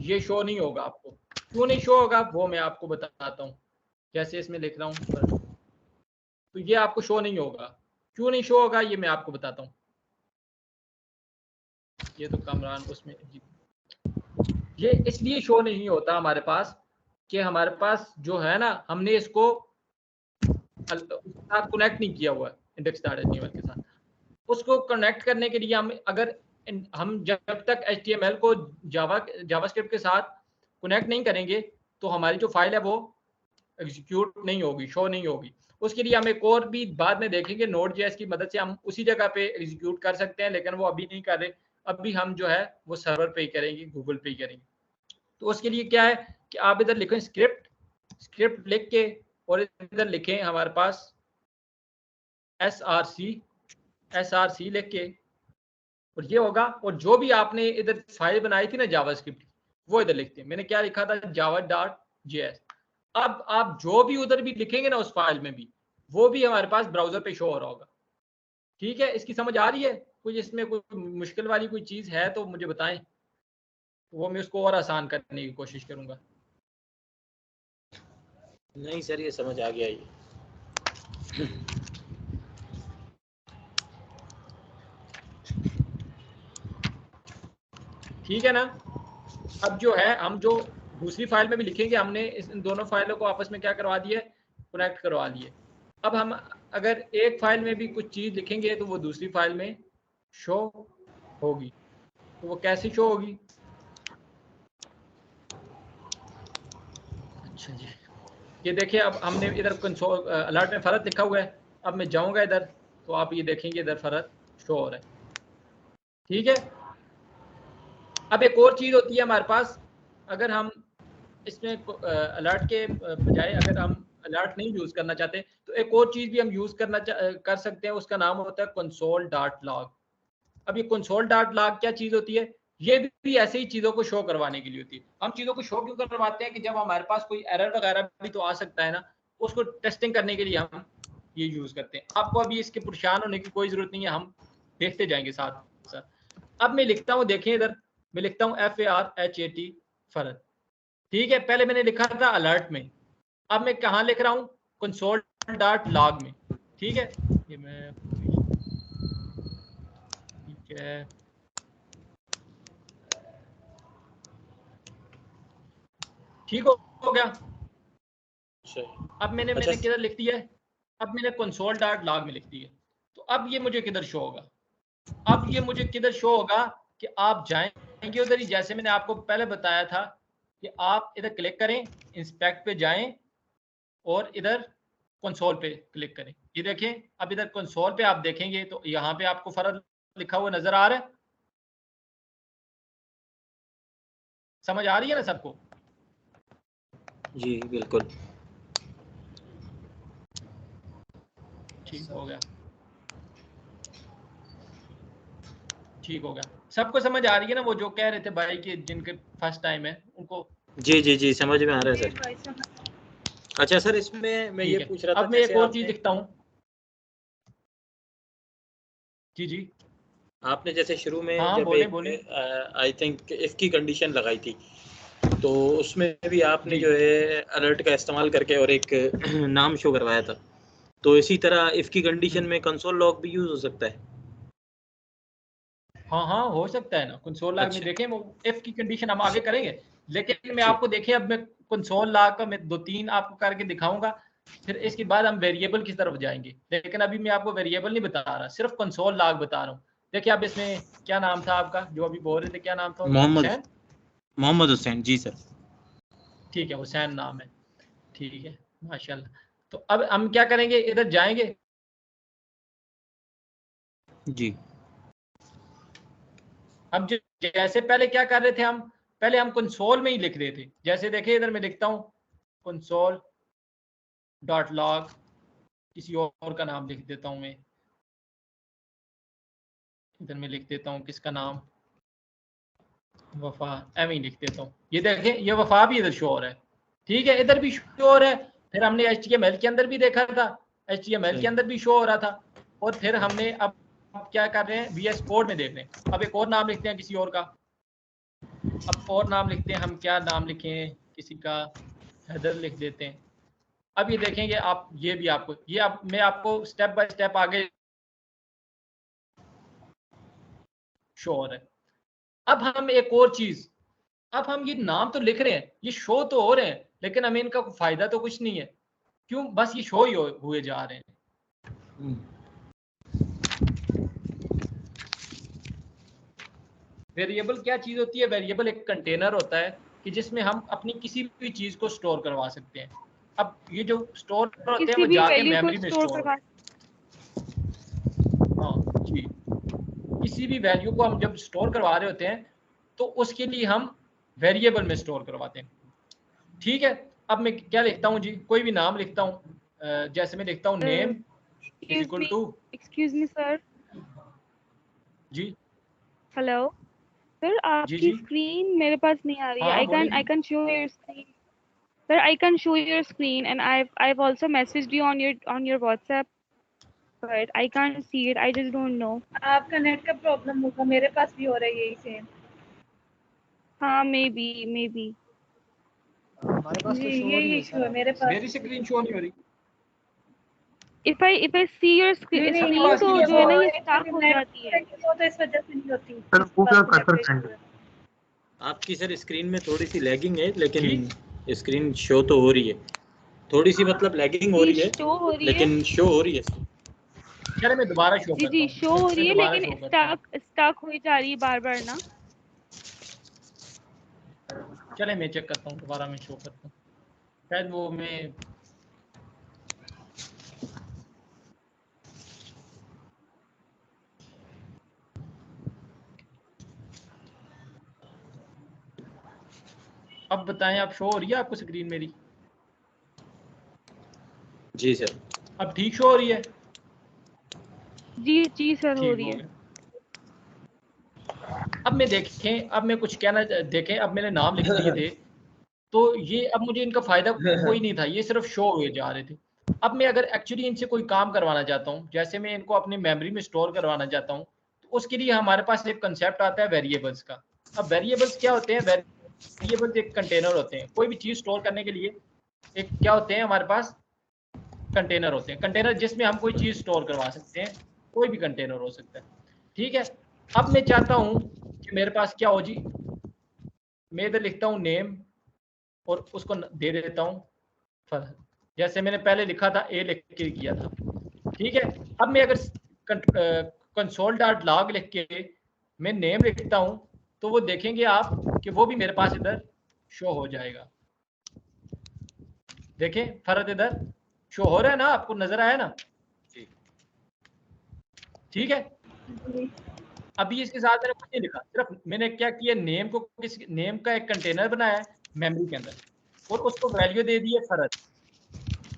ये शो नहीं होगा आपको। क्यों नहीं शो होगा वो मैं आपको बताता हूं। जैसे इसमें लिख रहा हूं तो ये आपको शो नहीं होगा। क्यों नहीं शो होगा ये मैं आपको बताता हूं। ये तो कमरान उसमें, ये इसलिए शो नहीं होता हमारे पास कि हमारे पास जो है ना, हमने इसको साथ कनेक्ट नहीं किया हुआ है index.html के साथ। उसको कनेक्ट करने के लिए हम जब तक HTML को जावास्क्रिप्ट के साथ कनेक्ट नहीं करेंगे तो हमारी जो फाइल है वो एग्जीक्यूट नहीं होगी, शो नहीं होगी। उसके लिए हम एक और भी बाद में देखेंगे, Node.js की मदद से हम उसी जगह पे एग्जीक्यूट कर सकते हैं, लेकिन वो अभी नहीं कर रहे। अभी हम जो है वो सर्वर पे ही करेंगे, गूगल पे ही करेंगे। तो उसके लिए क्या है कि आप इधर लिखें स्क्रिप्ट लिख के, और इधर लिखें हमारे पास src लिख के, और ये होगा। और जो भी आपने इधर फाइल बनाई थी ना जावास्क्रिप्ट, वो इधर लिखते हैं। मैंने क्या लिखा था, java.js। अब आप जो भी उधर भी लिखेंगे ना उस फाइल में भी, वो भी हमारे पास ब्राउजर पे शो हो रहा होगा। ठीक है, इसकी समझ आ रही है? कुछ इसमें कोई मुश्किल वाली कोई चीज है तो मुझे बताएं, वो मैं उसको और आसान करने की कोशिश करूंगा। नहीं सर, ये समझ आ गया ये। ठीक है ना। अब जो है हम जो दूसरी फाइल में भी लिखेंगे, हमने इन दोनों फाइलों को आपस में क्या करवा दिया, कनेक्ट करवा लिए। अब हम अगर एक फाइल में भी कुछ चीज लिखेंगे तो वो दूसरी फाइल में शो होगी। तो वो कैसे शो होगी? अच्छा जी, ये देखिए, अब हमने इधर कंसोल अलर्ट में फरत लिखा हुआ है। अब मैं जाऊंगा इधर तो आप ये देखेंगे इधर फरत शो हो रहा है। ठीक है, अब एक और चीज होती है हमारे पास, अगर हम इसमें अलर्ट के बजाय अगर हम अलर्ट नहीं यूज करना चाहते तो एक और चीज भी हम यूज कर सकते हैं, उसका नाम होता है console.log। अब ये console.log क्या चीज होती है? ये भी ऐसे ही चीजों को शो करवाने के लिए होती है। हम चीजों को शो क्यों करवाते हैं कि जब हमारे पास कोई एरर वगैरह भी तो आ सकता है ना, उसको टेस्टिंग करने के लिए हम ये यूज करते हैं। आपको अभी इसके परेशान होने की कोई जरूरत नहीं है, हम देखते जाएंगे साथ साथ। अब मैं लिखता हूँ, देखें इधर मैं लिखता हूँ FARHAT फरत। ठीक है, पहले मैंने लिखा था अलर्ट में, अब मैं कहाँ लिख रहा हूँ, console.log में। ठीक है, ये मैं, ठीक है, ठीक हो गया। अब मैंने किधर लिख दिया है, अब मैंने console.log में लिख दिया। तो अब ये मुझे किधर शो होगा? अब ये मुझे किधर शो होगा कि आप जाएंगे उधर ही, जैसे मैंने आपको पहले बताया था कि आप इधर क्लिक करें, इंस्पेक्ट पे जाएं और इधर कंसोल पे क्लिक करें। ये देखें, अब इधर कंसोल पे आप देखेंगे तो यहाँ पे आपको फर्क लिखा हुआ नजर आ रहा है। समझ आ रही है ना सबको? जी बिल्कुल। ठीक हो गया, ठीक हो गया। सबको समझ आ रही है ना? वो जो कह रहे थे भाई कि जिनके फर्स्ट टाइम है उनको। जी जी जी समझ में आ रहा है जी सर। भाई समझ। अच्छा सर, इसमें मैं ये ठीक है, पूछ रहा था, अब मैं एक जैसे और चीज आपने लिखता हूँ। जी जी आपने जैसे शुरू में हाँ, जब बोले एक बोले। आई थिंक इफ की कंडीशन लगाई थी, तो उसमें भी आपने जी जो है अलर्ट का इस्तेमाल करके और एक नाम शो करवाया था। तो इसी तरह इफ की कंडीशन में कंसोल लॉग भी यूज हो सकता है? हाँ हाँ, हो सकता है ना। कंसोल लॉग में अच्छा देखें, वो इफ की कंडीशन हम आगे करेंगे, लेकिन मैं ठीक। आपको देखें, अब मैं कंसोल लॉग का मैं 2-3 आपको करके दिखाऊंगा, फिर इसके बाद हम वेरिएबल की तरफ जाएंगे। लेकिन अभी मैं आपको वेरिएबल नहीं बता रहा, सिर्फ कंसोल लॉग बता रहा हूँ। देखिए, अब इसमें क्या नाम था आपका, जो अभी बोल रहे थे, क्या नाम था? मोहम्मद हुसैन। मोहम्मद हुसैन, जी सर। ठीक है, हुसैन नाम है। ठीक है, माशाल्लाह। तो अब हम क्या करेंगे, इधर जाएंगे। जी अब जैसे पहले क्या कर रहे थे हम, पहले हम कंसोल में ही लिख रहे थे। जैसे देखिए, इधर मैं लिखता हूँ कंसोल डॉट लॉग, किसी और का नाम लिख देता हूँ मैं। इधर मैं लिख देता हूँ किसका नाम, वफा, एम ही लिख देता हूँ। ये देखें, ये वफा भी इधर शो हो रहा है। ठीक है, इधर भी शो हो रहा है। फिर हमने HTML के अंदर भी देखा था, HTML के सही। अंदर भी शो हो रहा था। और फिर हमने अब क्या कर रहे हैं, VS कोड में देख रहे हैं। अब एक और नाम लिखते हैं किसी और का। अब और नाम लिखते हैं हम, क्या नाम लिखें, किसी का हैदर लिख देते हैं। अब ये देखेंगे आप, ये भी आपको, ये अब मैं आपको स्टेप बाय स्टेप आगे शो हो रहा है। अब हम एक और चीज, अब हम ये नाम तो लिख रहे हैं, ये शो तो हो रहे हैं, लेकिन हमें इनका फायदा तो कुछ नहीं है। क्यों? बस ये शो ही हुए जा रहे हैं। वेरिएबल क्या चीज होती है? वेरिएबल एक कंटेनर होता है कि जिसमें हम अपनी किसी भी चीज को स्टोर करवा सकते हैं। अब ये जो स्टोर होते हैं किसी वो भी जाके वैल्यू को मेमोरी में स्टोर स्टोर करवा। होते हैं। हाँ जी, किसी भी वैल्यू को हम जब स्टोर करवा रहे होते हैं तो उसके लिए हम वेरिएबल में स्टोर करवाते हैं। ठीक है, अब मैं क्या लिखता हूँ जी, कोई भी नाम लिखता हूँ। जैसे मैं लिखता हूँ name is excuse equal me, to. Excuse me sir. जी हेलो सर, जी आपकी जी स्क्रीन मेरे पास नहीं आ रही है। हाँ हाँ, बोले जी। I can show your screen sir, I can show your screen and I've also messaged you on your WhatsApp, but I can't see it. I just don't know. आपका नेट का प्रॉब्लम होगा, मेरे पास भी हो रहा है यही सेम। हाँ, maybe. हमारे पास जी तो शो हो रही यही है इशू सर है, मेरे आपकी। पास मेरी स्क्रीन शो नहीं हो रही। If I see your नहीं सबके screen, पास तो नहीं ये है जो वो है ना, शो। ये एक्चुअली स्टार्ट हो नेट जाती है। वो तो इस वजह से नहीं होती। सर इस वो क्या बात को नेट कर्सर का सेंड इशू है। आपकी सर स्क्रीन में थोड़ी सी लैगिंग है, लेकिन जी स्क्रीन शो तो हो रही है। थोड़ी सी मतलब लैगिंग हो जी, रही है, शो हो रही है। लेकिन शो हो रही है। चले मैं दोबारा शो जी करता जी, हूँ, शो हो मैं रही है, दोबारा लेकिन शो करता हूँ। स्टक हो जा रही है बार ना। चले मैं चेक करता हूँ, दोबारा मैं शो करता हूँ। शायद वो मैं, अब बताएं, आप शो हो रही है आपको स्क्रीन मेरी? जी सर। अब ठीक शो हो रही है? जी सर, हो ठीक रही हो है। गया। अब मैं देखें, अब मैं कुछ कहना देखें, अब मैंने नाम लिख दिए थे, तो ये अब मुझे इनका फायदा कोई नहीं था, ये सिर्फ शो हुए जा रहे थे। अब मैं अगर एक्चुअली इनसे कोई काम करवाना चाहता हूँ, जैसे मैं इनको अपनी मेमोरी में स्टोर करवाना चाहता हूँ, तो उसके लिए हमारे पास एक कंसेप्ट आता है वेरिएबल्स का। अब वेरिएबल्स क्या होते हैं? वेरिएबल्स एक कंटेनर होते हैं। कोई भी चीज़ स्टोर करने के लिए एक क्या होते हैं हमारे पास? कंटेनर होते हैं। कंटेनर जिसमें हम कोई चीज़ स्टोर करवा सकते हैं, कोई भी कंटेनर हो सकता है। ठीक है, अब मैं चाहता हूँ कि मेरे पास क्या हो जी, मैं इधर लिखता हूँ नेम और उसको दे देता हूँ फर्क, जैसे मैंने पहले लिखा था, ए लिख के किया था। ठीक है, अब मैं अगर कंसोल डॉट लॉग लिख के मैं नेम लिखता हूँ, तो वो देखेंगे आप कि वो भी मेरे पास इधर शो हो जाएगा। देखें फरत इधर शो हो रहा है ना, आपको नजर आया ना? ठीक है। अभी इसके साथ मैंने कुछ नहीं लिखा, सिर्फ मैंने क्या किया, नेम को किसी नेम का एक कंटेनर बनाया है मेमोरी के अंदर और उसको वैल्यू दे दी है फरत।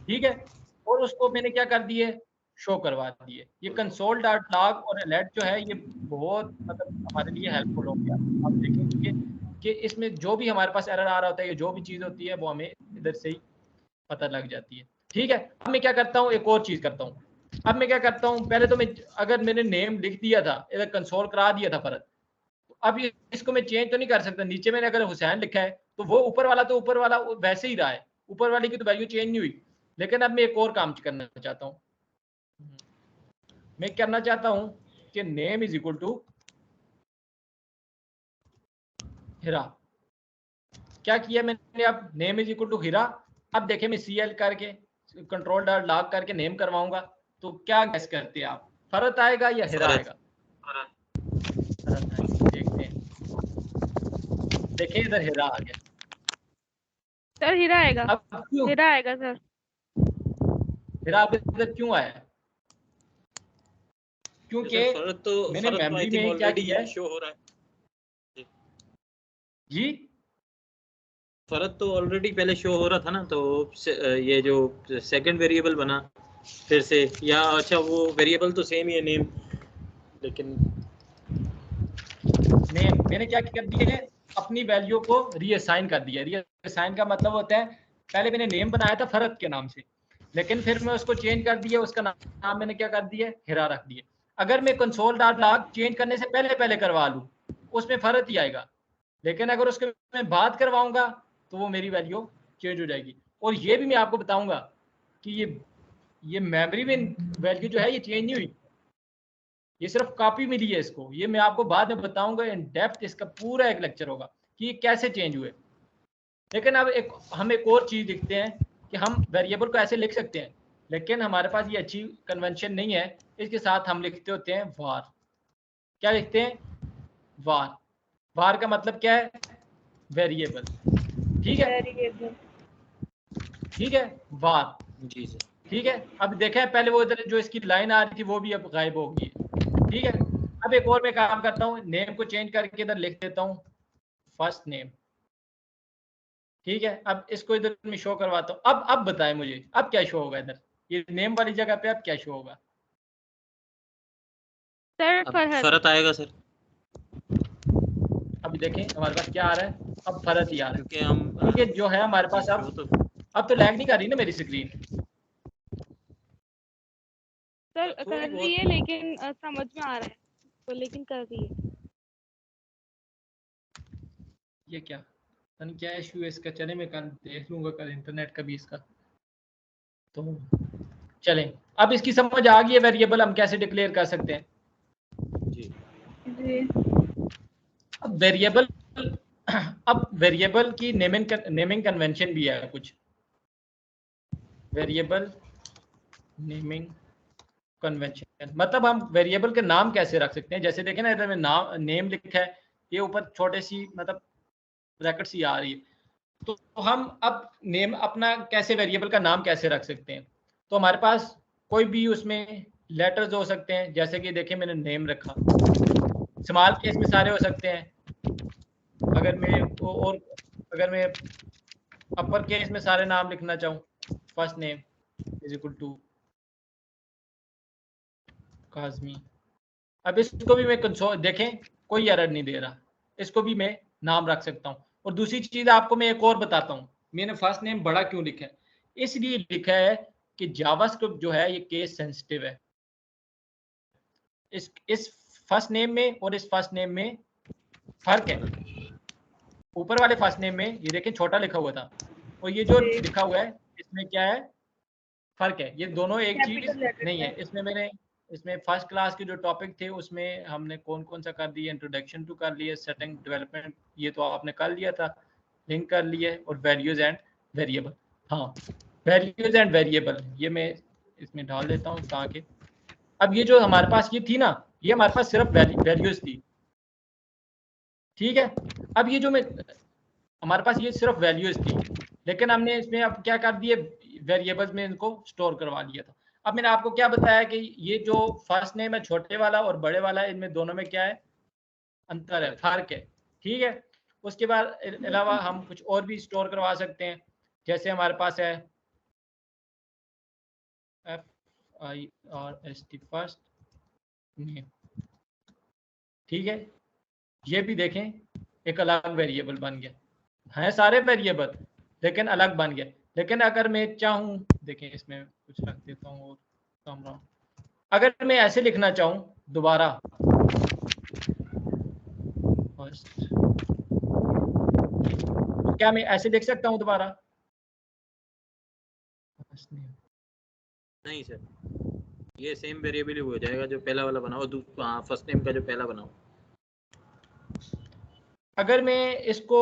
ठीक है, और उसको मैंने क्या कर दिए, शो करवा दिए। ये कंसोल डॉट लॉग और अलर्ट जो है ये बहुत मतलब हमारे लिए हेल्पफुल हो गया। आप देखेंगे कि इसमें जो भी हमारे पास एरर आ रहा होता है, जो भी चीज़ होती है वो हमें इधर से ही पता लग जाती है। ठीक है, अब मैं क्या करता हूँ, एक और चीज़ करता हूँ। अब मैं क्या करता हूँ, पहले तो मैं अगर मैंने नेम लिख दिया था, इधर कंसोल करा दिया था फरत, अब इसको मैं चेंज तो नहीं कर सकता। नीचे मैंने अगर हुसैन लिखा है तो वो ऊपर वाला तो ऊपर वाला वैसे ही रहा है, ऊपर वाले की तो वैल्यू चेंज नहीं हुई। लेकिन अब मैं एक और काम करना चाहता हूँ, मैं करना चाहता हूँ कि नेम इज इक्वल टू हिरा। क्या किया मैंने, अब नेम इज इक्वल टू हिरा। अब देखें मैं CL करके कंट्रोल डॉट लॉग करके नेम करवाऊंगा तो क्या गैस करते हैं आप, फरत आएगा या हिरा आएगा? फरत आएगा। देखते हैं, देखिए इधर हिरा आ गया। सर हीरा आएगा, अब क्यों हीरा आएगा सर। हिरा अब इधर क्यों आया? क्योंकि फरत तो मैंने आई मेमोरी थिंक में क्या ऑलरेडी किया है शो हो रहा है जी। फरत तो ऑलरेडी पहले शो हो रहा था ना, तो ये जो सेकंड वेरिएबल बना फिर से, या अच्छा वो वेरिएबल तो सेम ही है नेम, लेकिन नेम मैंने क्या कर दिया है, अपनी वैल्यू को रीअसाइन कर दिया। रीअसाइन का मतलब होता है पहले मैंने नेम बनाया था फरत के नाम से, लेकिन फिर मैं उसको चेंज कर दिया, उसका नाम मैंने क्या कर दिया, हिरा रख दिया। अगर मैं कंसोल डॉट लॉग चेंज करने से पहले पहले करवा लूँ उसमें फरत ही आएगा, लेकिन अगर उसके मैं बात करवाऊंगा तो वो मेरी वैल्यू चेंज हो जाएगी। और ये भी मैं आपको बताऊंगा कि ये मेमोरी में वैल्यू जो है ये चेंज नहीं हुई, ये सिर्फ कॉपी मिली है इसको। ये मैं आपको बाद में बताऊंगा इन डेप्थ, इसका पूरा एक लेक्चर होगा कि ये कैसे चेंज हुए। लेकिन अब हम एक और चीज देखते हैं कि हम वेरिएबल को ऐसे लिख सकते हैं, लेकिन हमारे पास ये अच्छी कन्वेंशन नहीं है। इसके साथ हम लिखते होते हैं वार। क्या लिखते हैं? वार। वार का मतलब क्या है? वेरिएबल। ठीक है, वेरिएबल। ठीक है, वार। जी सर। ठीक है, अब देखें पहले वो इधर जो इसकी लाइन आ रही थी वो भी अब गायब हो गई है। ठीक है, अब एक और मैं काम करता हूँ, नेम को चेंज करके इधर लिख देता हूँ फर्स्ट नेम। ठीक है, अब इसको इधर में शो करवाता हूँ। अब बताएं मुझे अब क्या शो होगा इधर, ये नेम वाली जगह पे अब क्या शो होगा? सर अब फरहत। फरत आएगा सर, अभी देखें हमारे पास क्या आ रहा है, अब फरत ही आ रहा है, क्योंकि हम क्योंकि जो है हमारे पास अब तो लैग नहीं कर रही ना मेरी स्क्रीन। सर थोड़ी कर रही बहुत है लेकिन समझ में आ रहा है तो, लेकिन कर रही है। ये क्या पता नहीं क्या इशू है इसका, चले मैं कल देख लूंगा, कल इंटरनेट का भी इसका। तो चलें, अब इसकी समझ आ गई है वेरिएबल हम कैसे डिक्लेयर कर सकते हैं। जी जी। अब वेरिएबल की नेमिंग कन्वेंशन भी है कुछ। वेरिएबल नेमिंग कन्वेंशन मतलब हम वेरिएबल के नाम कैसे रख सकते हैं। जैसे देखें ना इधर में नाम नेम लिखा है, ये ऊपर छोटे सी मतलब ब्रैकेट सी आ रही है। तो हम अब नेम अपना कैसे वेरिएबल का नाम कैसे रख सकते हैं। तो हमारे पास कोई भी उसमें लेटर्स हो सकते हैं, जैसे कि देखिए मैंने नेम रखा, स्मॉल केस में सारे हो सकते हैं। अगर मैं और अगर मैं अपर केस में सारे नाम लिखना चाहूँ, first name is equal to Kazmi. अब इसको भी मैं कंसोल देखें कोई एरर नहीं दे रहा, इसको भी मैं नाम रख सकता हूँ। और दूसरी चीज आपको मैं एक और बताता हूँ, मैंने फर्स्ट नेम बड़ा क्यों लिखा है, इसलिए लिखा है कि जावास्क्रिप्ट जो है ये केस सेंसिटिव है। इस फर्स्ट नेम में और इस फर्स्ट नेम में फर्क है। ऊपर वाले फर्स्ट नेम में ये देखें छोटा लिखा हुआ था, और ये जो लिखा हुआ है इसमें क्या है, फर्क है। ये दोनों एक चीज नहीं है। इसमें फर्स्ट क्लास के जो टॉपिक थे उसमें हमने कौन कौन सा कर दिया, इंट्रोडक्शन टू कर लिया, सेटिंग डेवलपमेंट ये तो आपने कर लिया था, लिंक कर लिया, और वैल्यूज एंड वेरिएबल। हाँ, वैल्यूज एंड वेरिएबल ये मैं इसमें डाल देता हूँ ताकि अब ये जो हमारे पास ये थी ना, ये हमारे पास सिर्फ वैल्यूज थी। ठीक है, अब ये जो मैं हमारे पास ये सिर्फ वैल्यूज थी, लेकिन हमने इसमें अब क्या कर दिए, वेरिएबल्स में इनको स्टोर करवा लिया था। अब मैंने आपको क्या बताया कि ये जो फर्स्ट नेम है छोटे वाला और बड़े वाला है, इनमें दोनों में क्या है, अंतर है, फर्क है, ठीक है। उसके बाद अलावा हम कुछ और भी स्टोर करवा सकते हैं, जैसे हमारे पास है FIRST फर्स्ट नेम, ठीक है। ये भी देखें एक अलग वेरिएबल बन गया, हैं सारे वेरिएबल लेकिन अलग बन गया। लेकिन अगर मैं चाहूँ, देखें इसमें कुछ रख देता हूँ और कम, अगर मैं ऐसे लिखना चाहूँ दोबारा फर्स्ट, क्या मैं ऐसे लिख सकता हूँ दोबारा? नहीं सर, ये सेम वेरिएबल ही हो जाएगा जो पहला वाला बनाओ, दूसरा फर्स्ट नेम का जो पहला बनाओ। अगर मैं इसको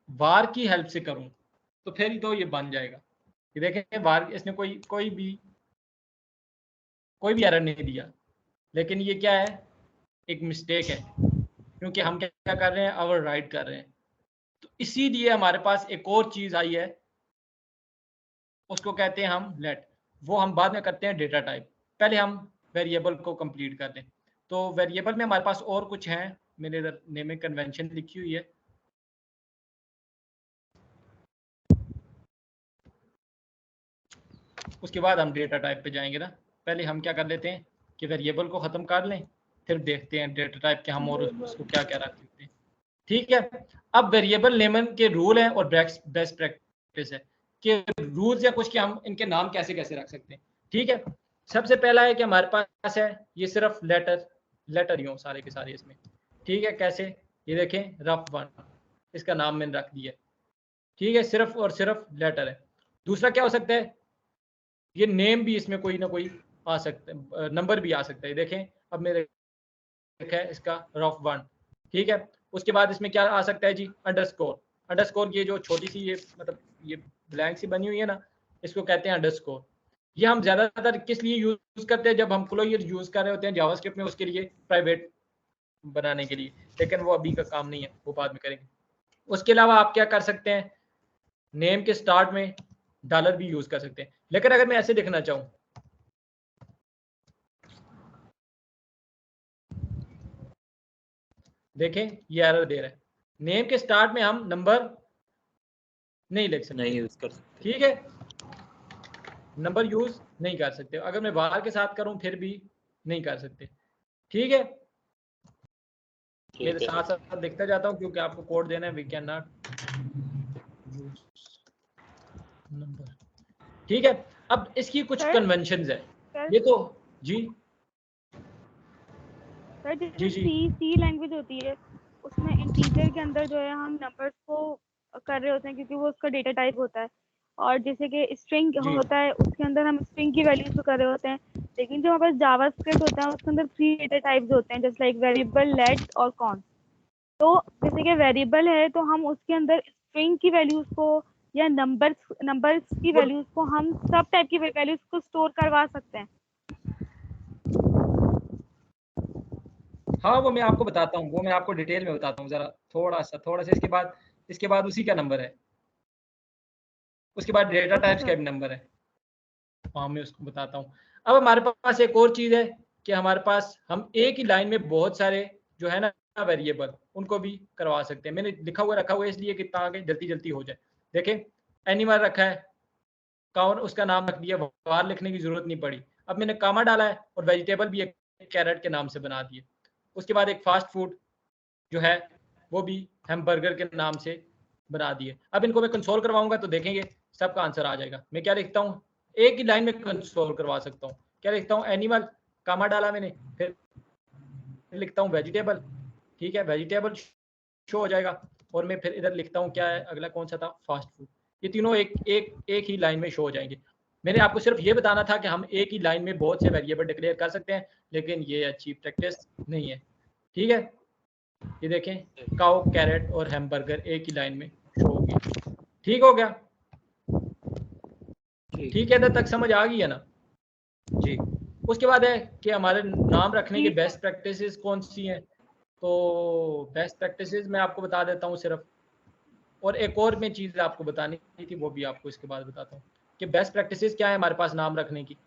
var की हेल्प से करूं तो फिर तो ये बन जाएगा। ये देखें var, इसने कोई भी एरर नहीं दिया, लेकिन ये क्या है, एक मिस्टेक है, क्योंकि हम क्या कर रहे हैं, ओवर राइट कर रहे हैं। तो इसीलिए हमारे पास एक और चीज आई है, उसको कहते हैं हम लेट, वो हम बाद में करते हैं डेटा टाइप। पहले हम वेरिएबल को कंप्लीट कर लें। तो वेरिएबल में हमारे पास और कुछ हैं, मैंने इधर नेमिंग कन्वेंशन लिखी हुई है। उसके बाद हम डेटा टाइप पे जाएंगे ना। पहले हम क्या कर लेते हैं कि वेरिएबल को ख़त्म कर लें, फिर देखते हैं डेटा टाइप के हम और उसको क्या क्या रख सकते हैं, ठीक है। अब वेरिएबल नेमन के रूल हैं और बेस्ट प्रैक्टिस है कि रूल्स या कुछ के हम इनके नाम कैसे कैसे रख सकते हैं, ठीक है। सबसे पहला है कि हमारे पास है ये सिर्फ लेटर ही हो सारे के सारे इसमें, ठीक है। कैसे, ये देखें रफ1, इसका नाम मैंने रख दिया, ठीक है, सिर्फ और सिर्फ लेटर है। दूसरा क्या हो सकता है, ये नेम भी इसमें कोई ना कोई आ सकता है, नंबर भी आ सकता है। देखें अब मेरे है इसका रफ1, ठीक है। उसके बाद इसमें क्या आ सकता है जी, अंडरस्कोर, ये जो छोटी सी ये मतलब ये ब्लैंक सी बनी हुई है ना, इसको कहते हैं अंडरस्कोर। ये हम ज्यादातर किस लिए यूज करते हैं, जब हम क्लोजर यूज कर रहे होते हैं जावास्क्रिप्ट में, उसके लिए प्राइवेट बनाने के लिए, लेकिन वो अभी का काम नहीं है, वो बाद में करेंगे। उसके अलावा आप क्या कर सकते हैं, नेम के स्टार्ट में डॉलर भी यूज कर सकते हैं। लेकिन अगर मैं ऐसे लिखना चाहूं, देखें ये एरर दे रहा है, नेम के स्टार्ट में हम नंबर नहीं लिख सकते, नहीं यूज कर सकते, ठीक है, नंबर यूज नहीं कर सकते। अगर मैं बाहर के साथ करूं फिर भी नहीं कर सकते, ठीक है। मेरे साथ साथ देखता जाता हूं क्योंकि आपको कोड देना है, we can not use number, ठीक है। अब इसकी कुछ कन्वेंशंस है, ये तो जी सर जैसे सी लैंग्वेज होती है, उसमें इंटीजर के अंदर जो है हम नंबर्स को कर रहे होते हैं क्योंकि वो उसका डेटा टाइप होता है, और जैसे कि स्ट्रिंग होता है उसके अंदर हम स्ट्रिंग की वैल्यूज को कर रहे होते हैं। लेकिन जो हमारे पास जावास्क्रिप्ट होता है उसके अंदर 3 डेटा टाइप्स होते हैं, जैसे लाइक वेरिएबल, लेट और कॉन्स्ट। तो जैसे कि वेरिएबल है तो हम उसके अंदर स्ट्रिंग की वैल्यूज को या नंबर्स की वैल्यूज को, हम सब टाइप की वैल्यूज को स्टोर करवा सकते हैं। हाँ वो मैं आपको बताता हूँ, वो मैं आपको डिटेल में बताता हूँ जरा, थोड़ा सा इसके बाद उसी का नंबर है, उसके बाद डेटा टाइप्स का भी नंबर है, हाँ मैं उसको बताता हूँ। अब हमारे पास एक और चीज़ है कि हमारे पास हम एक ही लाइन में बहुत सारे जो है ना वेरिएबल, उनको भी करवा सकते हैं। मैंने रखा हुआ है इसलिए कि ताकि जल्दी जल्दी हो जाए। देखें एनिमल रखा है, काउन उसका नाम रख दिया, वार लिखने की जरूरत नहीं पड़ी। अब मैंने कामा डाला है और वेजिटेबल भी एक कैरेट के नाम से बना दिए। उसके बाद एक फास्ट फूड जो है वो भी हैमबर्गर के नाम से बना दिए। अब इनको मैं कंसोल करवाऊंगा तो देखेंगे सबका आंसर आ जाएगा। मैं क्या लिखता हूँ, एक ही लाइन में कंसोल करवा सकता हूँ। क्या लिखता हूँ, एनिमल, कामा डाला मैंने, फिर लिखता हूँ वेजिटेबल, ठीक है, वेजिटेबल शो हो जाएगा। और मैं फिर इधर लिखता हूँ क्या है, अगला कौन सा था, फास्ट फूड। ये तीनों एक ही लाइन में शो हो जाएंगे। मैंने आपको सिर्फ ये बताना था कि हम एक ही लाइन में बहुत से वेरिएबल डिक्लेयर कर सकते हैं, लेकिन ये अच्छी प्रैक्टिस नहीं है, ठीक है। ये देखें काउ, कैरेट और हैमबर्गर एक ही लाइन में शो हो गए, ठीक हो गया, ठीक है, इधर तक समझ आ गई है ना जी। उसके बाद है कि हमारे नाम रखने की बेस्ट प्रैक्टिसेस कौन सी हैं। तो बेस्ट प्रैक्टिसेस मैं आपको बता देता हूँ सिर्फ, और एक और मैं चीज़ आपको बतानी थी, वो भी आपको इसके बाद बताता हूँ कि बेस्ट प्रैक्टिसेस क्या है हमारे पास नाम रखने की।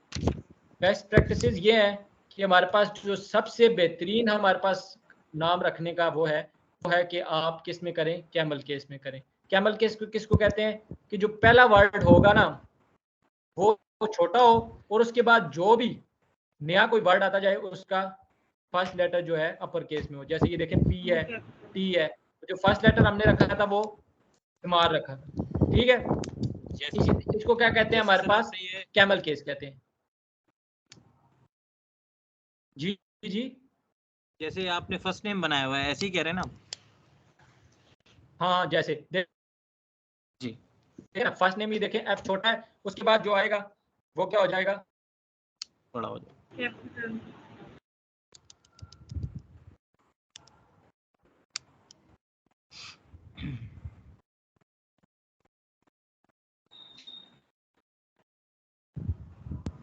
बेस्ट प्रैक्टिसेस ये है कि हमारे पास जो सबसे बेहतरीन हमारे पास नाम रखने का वो है कि आप किस में करें, कैमल केस में करें। कैमल केस किसको कहते हैं कि जो पहला वर्ड होगा ना वो छोटा हो और उसके बाद जो भी नया कोई वर्ड आता जाए उसका फर्स्ट लेटर जो है अपर केस में हो। जैसे ये देखें पी है, टी है, तो जो फर्स्ट लेटर हमने रखा था वो स्मॉल रखा था। ठीक है, इसको क्या कहते हैं हमारे पास, कैमल केस कहते हैं। जी जी, जैसे आपने फर्स्ट नेम बनाया हुआ है ऐसे ही कह रहे हैं ना? हाँ जैसे जी फर्स्ट नेम ही देखें एफ छोटा है, उसके बाद जो आएगा वो क्या हो जाएगा, बड़ा हो जाए।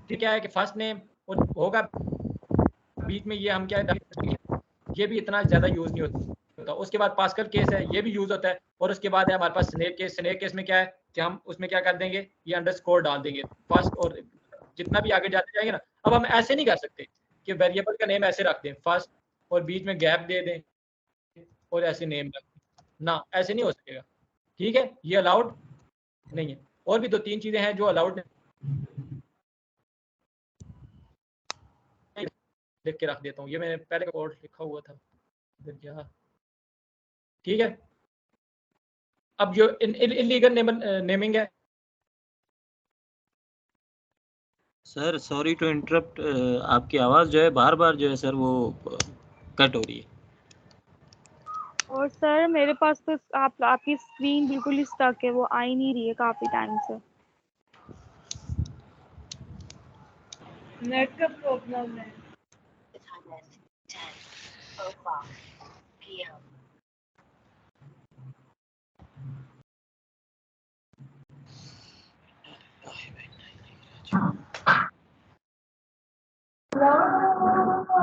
ठीक है कि फर्स्ट नेम होगा बीच में, ये हम क्या ये भी इतना ज्यादा यूज नहीं होता। उसके बाद पास्कल केस है, ये भी यूज होता है। और उसके बाद है हमारे पास स्नेक केस। स्नेक केस में क्या है कि हम उसमें क्या कर देंगे, ये अंडरस्कोर डाल देंगे फर्स्ट, और जितना भी आगे जाते जाएंगे ना, अब हम ऐसे नहीं कर सकते कि वेरिएबल का नेम ऐसे रख दें फर्स्ट और बीच में गैप दे दें और ऐसे नेम रख दें ना, ऐसे नहीं हो सकेगा। ठीक है, ये अलाउड नहीं है। और भी 2-3 चीजें हैं जो अलाउड लिख के रख देता हूँ, ये मैंने पहले कोड लिखा हुआ था इधर क्या। ठीक है, अब जो इलीगल नेमिंग है। सर सॉरी टू इंटरप्ट, आपकी आवाज़ जो है बार बार जो है सर वो कट हो रही है। और सर मेरे पास तो आपकी स्क्रीन बिल्कुल ही स्टक है, वो आ ही नहीं रही है काफी टाइम से। नेट का प्रॉब्लम है।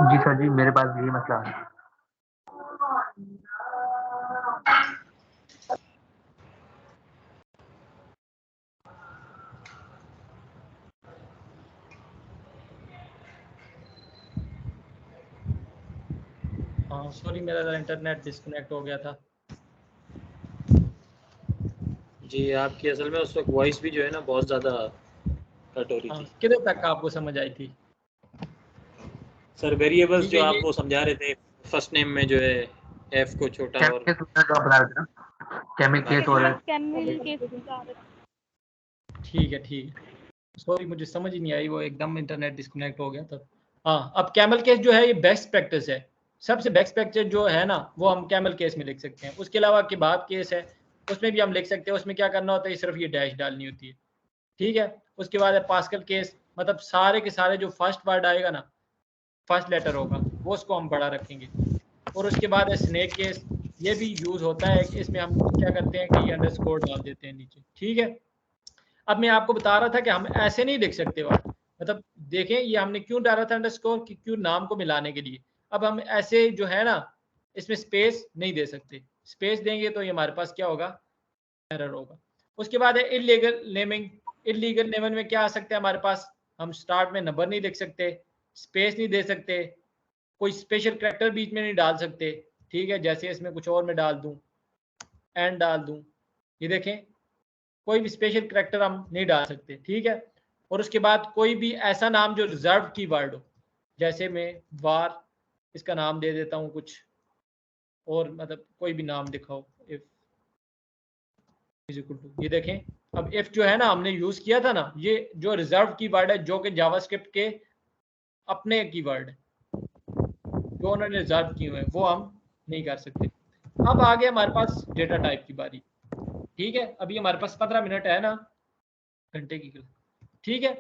जी सर जी, मेरे पास यही मसला है। हाँ सॉरी, मेरा इंटरनेट डिस्कनेक्ट हो गया था। जी आपकी असल में उस वक्त वॉइस भी जो है ना बहुत ज़्यादा कट हो रही हाँ, थी। किधर तक आपको समझ आई थी? सर वेरिएबल्स ठीक जो है, आप ये वो समझा रहे थे, फर्स्ट नेम में जो है एफ को छोटा और केमिकल जो आप बता रहे थे ना, केमिकल और हाँ, कैमल केस बता रहे थे। ठीक है। सॉरी, मुझे समझ ही नहीं आई, वो एकदम इंटरनेट डिस्कनेक्ट हो गया था। हाँ, अब कैमल केस जो है ये बेस्ट प्रैक्टिस है। सबसे बेस्ट प्रैक्टिस जो है ना वो हम कैमल केस में लिख सकते हैं। उसके अलावा किबाब केस है, उसमें भी हम लिख सकते हैं। उसमें क्या करना होता है, सिर्फ ये डैश डालनी होती है। ठीक है, उसके बाद है पास्कल केस, मतलब सारे के सारे जो फर्स्ट वर्ड आएगा ना, फर्स्ट लेटर होगा, वो उसको हम बड़ा रखेंगे। और उसके बाद है स्नेक केस, ये भी यूज होता है। इसमें हम क्या करते हैं कि ये अंडरस्कोर डाल देते हैं नीचे। ठीक है, अब मैं आपको बता रहा था कि हम ऐसे नहीं लिख सकते वर्ड, मतलब देखें ये हमने क्यों डाला था अंडरस्कोर, कि क्यों नाम को मिलाने के लिए। अब हम ऐसे जो है ना इसमें स्पेस नहीं दे सकते, स्पेस देंगे तो ये हमारे पास क्या होगा, एरर होगा। उसके बाद है इलीगल नेमिंग। इलीगल नेमिंग में क्या आ सकता है हमारे पास, हम स्टार्ट में नंबर नहीं लिख सकते, स्पेस नहीं दे सकते, कोई स्पेशल कैरेक्टर बीच में नहीं डाल सकते। ठीक है, जैसे इसमें कुछ और मैं डाल दूं, एंड डाल दूं, ये देखें कोई भी स्पेशल कैरेक्टर हम नहीं डाल सकते। ठीक है, और उसके बाद कोई भी ऐसा नाम जो रिजर्व की वर्ड हो, जैसे मैं वार इसका नाम दे देता हूँ कुछ और, मतलब कोई भी नाम दिखाओ, इफ इज इक्वल टू, ये देखें अब इफ जो है ना हमने यूज किया था ना, ये जो रिजर्व की वर्ड है जो कि जावास्क्रिप्ट के अपने की वर्ड है जो उन्होंने रिजर्व किए हुए हैं, वो हम नहीं कर सकते। अब आ गया हमारे पास डेटा टाइप की बारी। ठीक है, अभी हमारे पास 15 मिनट है ना घंटे की। ठीक है,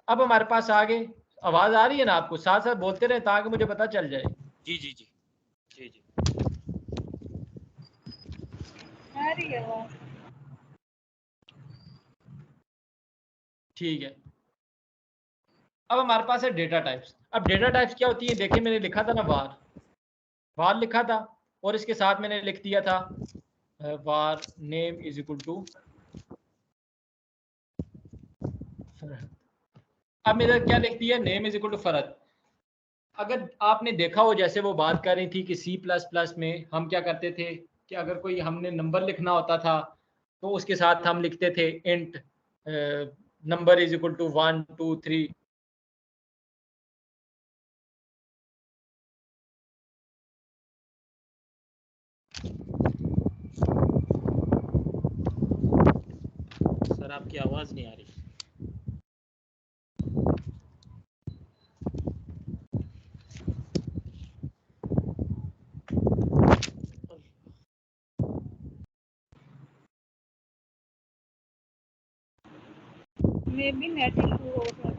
अब हमारे पास आगे आवाज आ रही है ना आपको, साथ साथ बोलते रहे ताकि मुझे पता चल जाए। जी जी जी जी जी आ रही है वो। ठीक है, अब हमारे पास है डेटा टाइप्स। अब डेटा टाइप्स क्या होती है, देखिए मैंने लिखा था ना वार लिखा था और इसके साथ मैंने लिख दिया था var name is equal to Farhat. अब मेरा क्या लिखती है, name is equal to Farhat. अगर आपने देखा हो जैसे वो बात कर रही थी कि C++ में हम क्या करते थे कि अगर कोई हमने नंबर लिखना होता था तो उसके साथ हम लिखते थे int number is equal to 1 2 3। Sir आपकी आवाज़ नहीं आ रही। मे बी नेट इशू हो गया।